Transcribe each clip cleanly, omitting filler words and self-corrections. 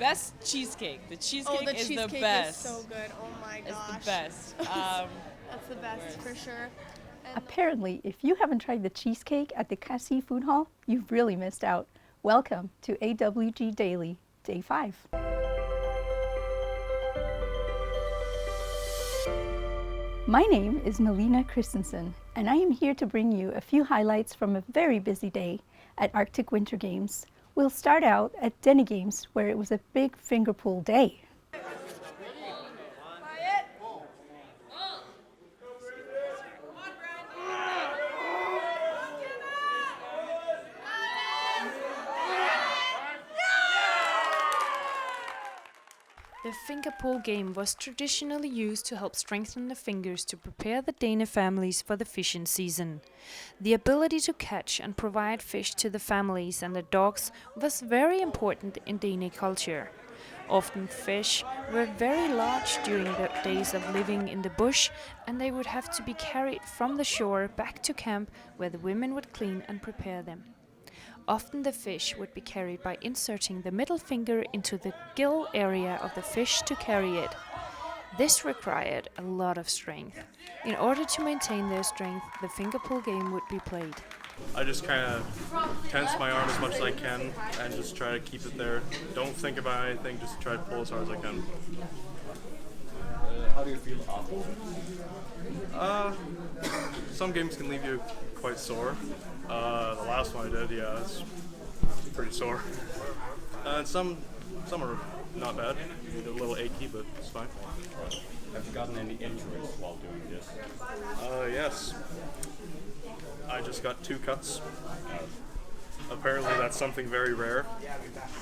best cheesecake. The cheesecake the is cheesecake the best. is so good. Oh my gosh. It's the best. That's the best for sure. And Apparently, if you haven't tried the cheesecake at the Ecosse Food Hall, you've really missed out. Welcome to AWG Daily, Day 5. My name is Melina Christensen, and I am here to bring you a few highlights from a very busy day at Arctic Winter Games. We'll start out at Denny Games, where it was a big finger pool day. The finger pull game was traditionally used to help strengthen the fingers to prepare the Dana families for the fishing season. The ability to catch and provide fish to the families and the dogs was very important in Dana culture. Often fish were very large during the days of living in the bush, and they would have to be carried from the shore back to camp, where the women would clean and prepare them. Often the fish would be carried by inserting the middle finger into the gill area of the fish to carry it. This required a lot of strength. In order to maintain their strength, the finger pull game would be played. I just kind of tense my arm as much as I can and just try to keep it there. Don't think about anything, just try to pull as hard as I can. How do you feel after? Some games can leave you quite sore. The last one I did, yeah, it's pretty sore. And some are not bad. A little achy, but it's fine. Have you gotten any injuries while doing this? Yes. I just got 2 cuts. Apparently that's something very rare.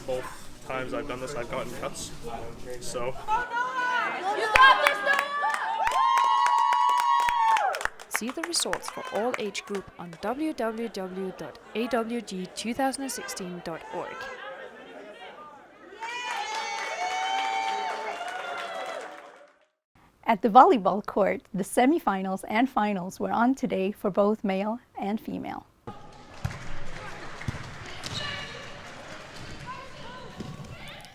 Both times I've done this, I've gotten cuts. So. you got this, See the results for all age group on www.awg2016.org. At the volleyball court, the semifinals and finals were on today for both male and female.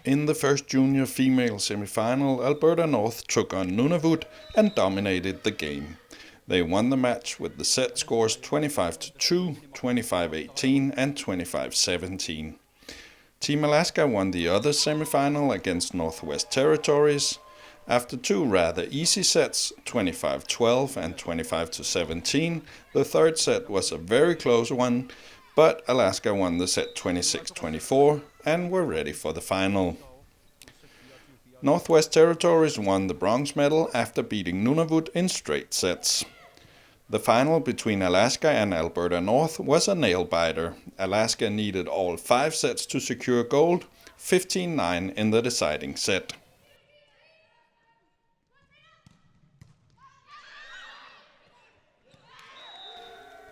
In the first junior female semi-final, Alberta North took on Nunavut and dominated the game. They won the match with the set scores 25-2, 25-18 and 25-17. Team Alaska won the other semi-final against Northwest Territories. After 2 rather easy sets, 25-12 and 25-17, the third set was a very close one, but Alaska won the set 26-24 and were ready for the final. Northwest Territories won the bronze medal after beating Nunavut in straight sets. The final between Alaska and Alberta North was a nail-biter. Alaska needed all 5 sets to secure gold, 15-9 in the deciding set.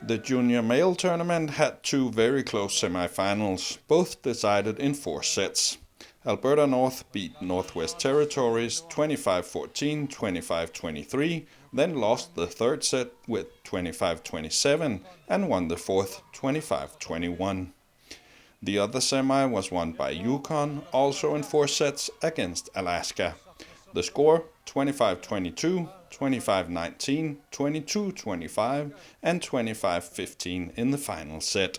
The junior male tournament had 2 very close semi-finals, both decided in 4 sets. Alberta North beat Northwest Territories 25-14, 25-23, then lost the third set with 25-27 and won the fourth 25-21. The other semi was won by Yukon, also in 4 sets against Alaska. The score 25-22, 25-19, 22-25 and 25-15 in the final set.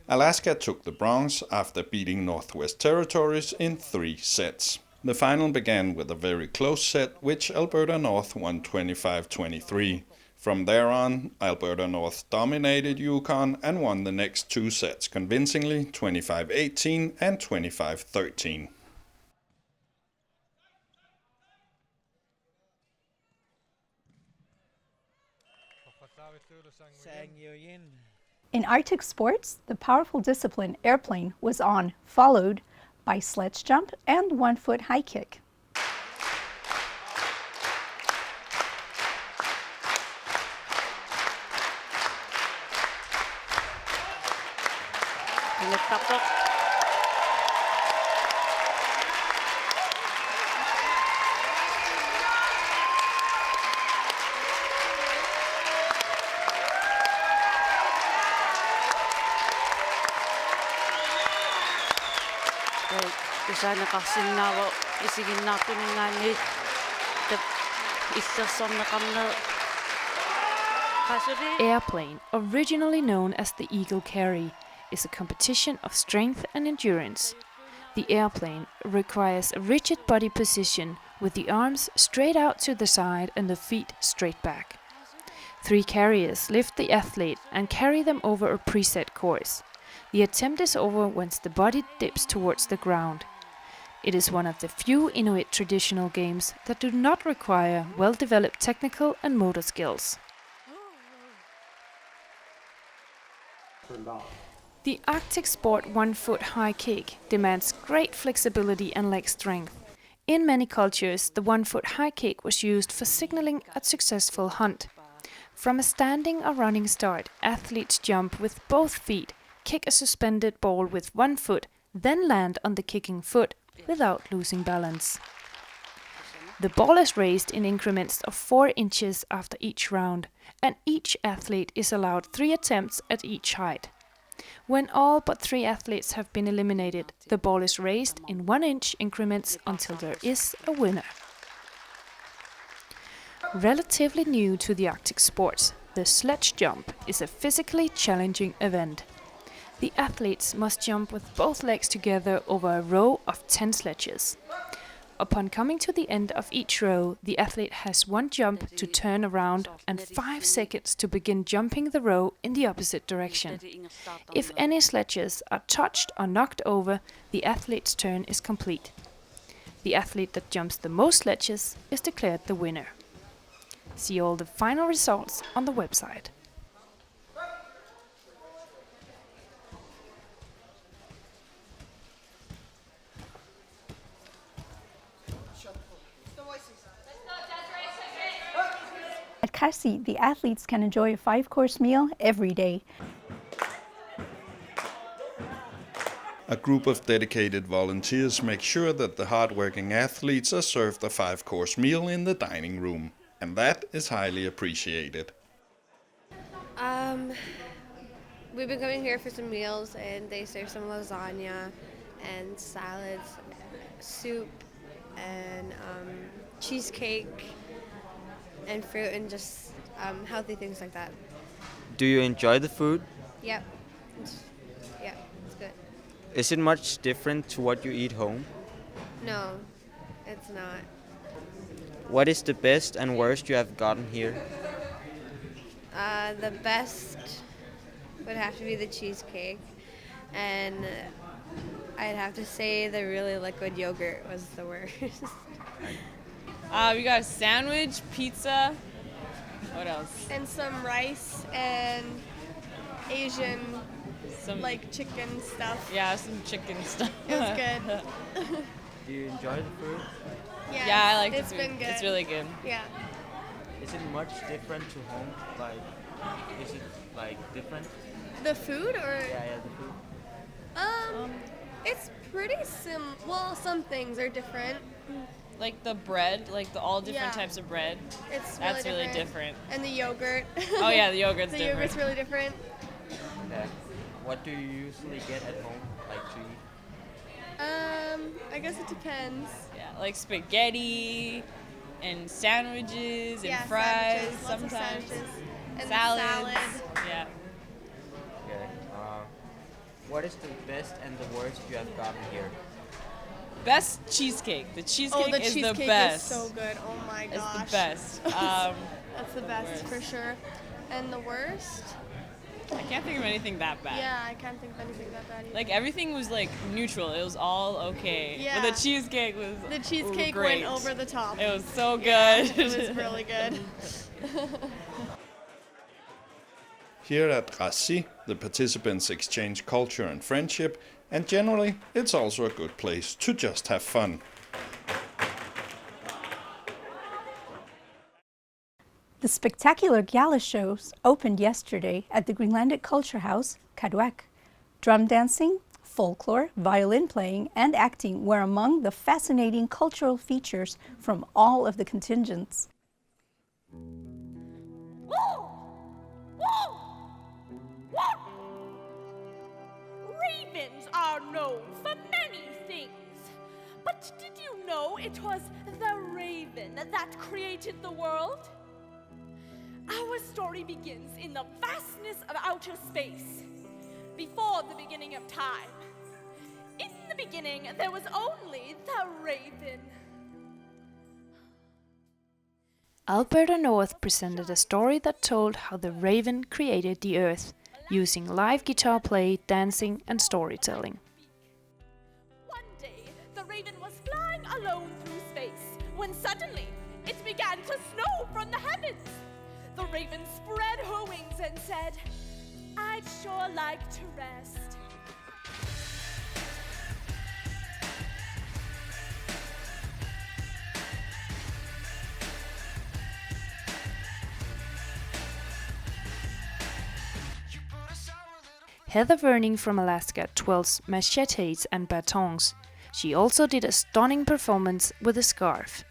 Alaska took the bronze after beating Northwest Territories in 3 sets. The final began with a very close set, which Alberta North won 25-23. From there on, Alberta North dominated Yukon and won the next 2 sets convincingly, 25-18 and 25-13. In Arctic sports, the powerful discipline airplane was on, followed by sledge jump and 1-foot high kick. The aina kassinnaavo isiginnaattuningaani te issassamnakamna kasuri. Airplane, originally known as the Eagle Carry, is a competition of strength and endurance. The airplane requires a rigid body position with the arms straight out to the side and the feet straight back. 3 carriers lift the athlete and carry them over a preset course. The attempt is over once the body dips towards the ground. It is one of the few Inuit traditional games that do not require well-developed technical and motor skills. The Arctic sport 1-foot high kick demands great flexibility and leg strength. In many cultures, the 1-foot high kick was used for signaling a successful hunt. From a standing or running start, athletes jump with both feet, kick a suspended ball with 1 foot, then land on the kicking foot without losing balance. The ball is raised in increments of 4 inches after each round, and each athlete is allowed 3 attempts at each height. When all but 3 athletes have been eliminated, the ball is raised in 1-inch increments until there is a winner. Relatively new to the Arctic sports, the sledge jump is a physically challenging event. The athletes must jump with both legs together over a row of 10 sledges. Upon coming to the end of each row, the athlete has 1 jump to turn around and 5 seconds to begin jumping the row in the opposite direction. If any sledges are touched or knocked over, the athlete's turn is complete. The athlete that jumps the most sledges is declared the winner. See all the final results on the website. At Kalaallit, the athletes can enjoy a 5-course meal every day. A group of dedicated volunteers make sure that the hard-working athletes are served a 5-course meal in the dining room, and that is highly appreciated. We've been coming here for some meals, and they serve some lasagna and salads, soup, and cheesecake, and fruit, and just healthy things like that. Do you enjoy the food? Yep. Yeah, it's good. Is it much different to what you eat home? No, it's not. What is the best and worst you have gotten here? The best would have to be the cheesecake, and I'd have to say the really liquid yogurt was the worst. We got a sandwich, pizza. What else? And some rice and Asian, Some chicken stuff. Yeah, some chicken stuff. It was good. Do you enjoy the food? Yeah, I like the It's food. been good. It's really good. Yeah. Is it much different to home? Is it different? The food or? Yeah, the food. It's pretty well, some things are different. Like the bread, all different Yeah. types of bread. It's That's really different. And the yogurt. Oh yeah, the yogurt's The different. yogurt's really different. Okay. What do you usually get at home, to eat? I guess it depends. Yeah, like spaghetti and sandwiches and Yeah, fries sandwiches, lots of sometimes. sandwiches. And Salads. salad. Yeah. Okay. What is the best and the worst you have gotten here? Best cheesecake. The cheesecake the is cheesecake the best. is so good. Oh my It's gosh. the best. That's the best worst. for sure. And the worst? I can't think of anything that bad. Yeah, I can't think of anything that bad either. Everything was neutral. It was all okay. Yeah. But the cheesecake was The cheesecake great. went over the top. It was so good. Yeah, it was really good. Here at Kalaallit, the participants exchange culture and friendship, and generally, it's also a good place to just have fun. The spectacular Gala Shows opened yesterday at the Greenlandic Culture House, Qaduaq. Drum dancing, folklore, violin playing, and acting were among the fascinating cultural features from all of the contingents. Ravens are known for many things. did you know it was the raven that created the world? Our story begins in the vastness of outer space, before the beginning of time. In the beginning, there was only the raven. Alberta North presented a story that told how the raven created the earth, using live guitar play, dancing and storytelling. One day, the raven was flying alone through space, when suddenly it began to snow from the heavens. The raven spread her wings and said, "I'd sure like to rest." Heather Verning from Alaska twirls machetes and batons. She also did a stunning performance with a scarf.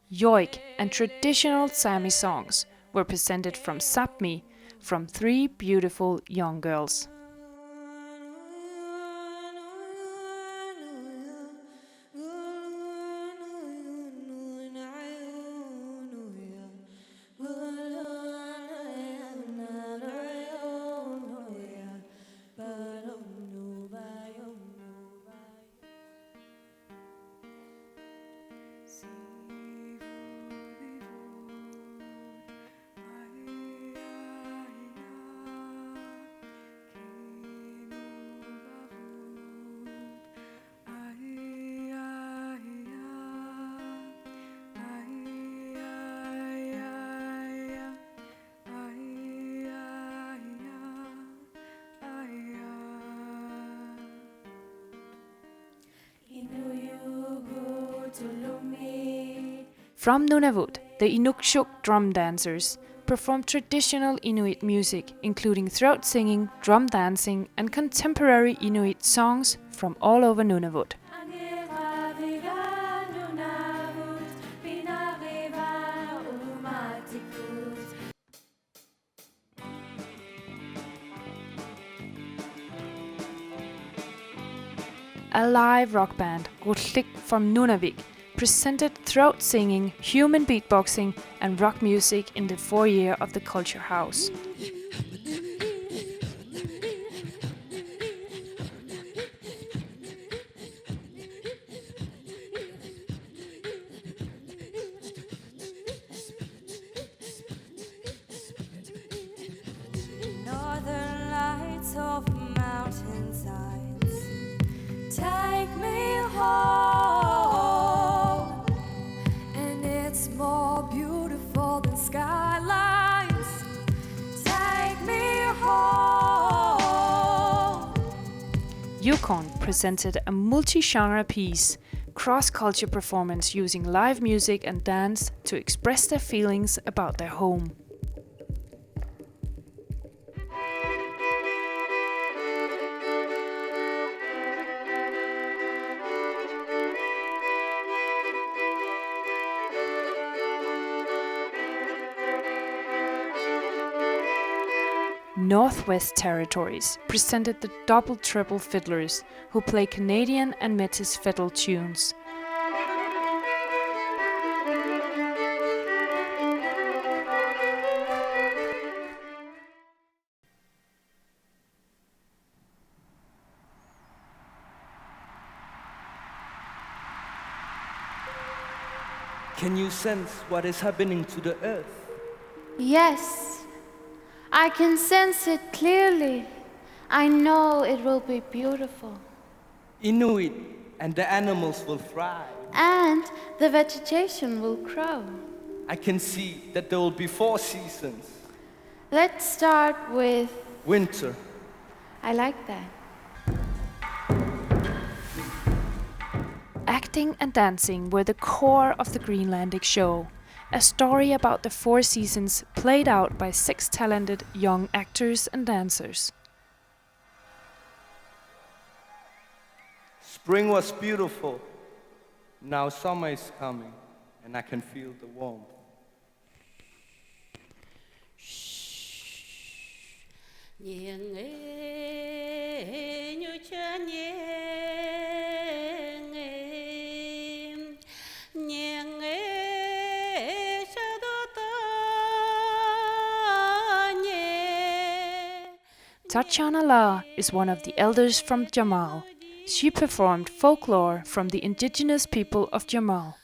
Yoik and traditional Sami songs were presented from Sápmi from 3 beautiful young girls. From Nunavut, the Inukshuk drum dancers perform traditional Inuit music, including throat singing, drum dancing, and contemporary Inuit songs from all over Nunavut. A live rock band, Kalaallit from Nunavik, presented throat singing, human beatboxing, and rock music in the foyer of the Culture House. Northern lights of mountainsides, take me home, and it's more beautiful than skylines. Take me home. Yukon presented a multi-genre piece, cross-culture performance using live music and dance to express their feelings about their home. Northwest Territories presented the Double Triple Fiddlers, who play Canadian and Métis fiddle tunes. Can you sense what is happening to the earth? Yes, I can sense it clearly. I know it will be beautiful. Inuit and the animals will thrive. And the vegetation will grow. I can see that there will be 4 seasons. Let's start with... Winter. I like that. Acting and dancing were the core of the Greenlandic show, a story about the 4 seasons played out by 6 talented young actors and dancers. Spring was beautiful. Now summer is coming, and I can feel the warmth. Tatjana La is one of the elders from Jamal. She performed folklore from the indigenous people of Jamal.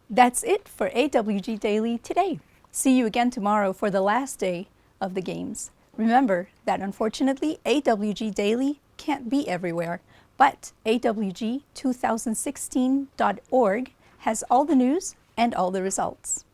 That's it for AWG Daily today. See you again tomorrow for the last day of the games. Remember that unfortunately AWG Daily can't be everywhere, but AWG2016.org has all the news and all the results.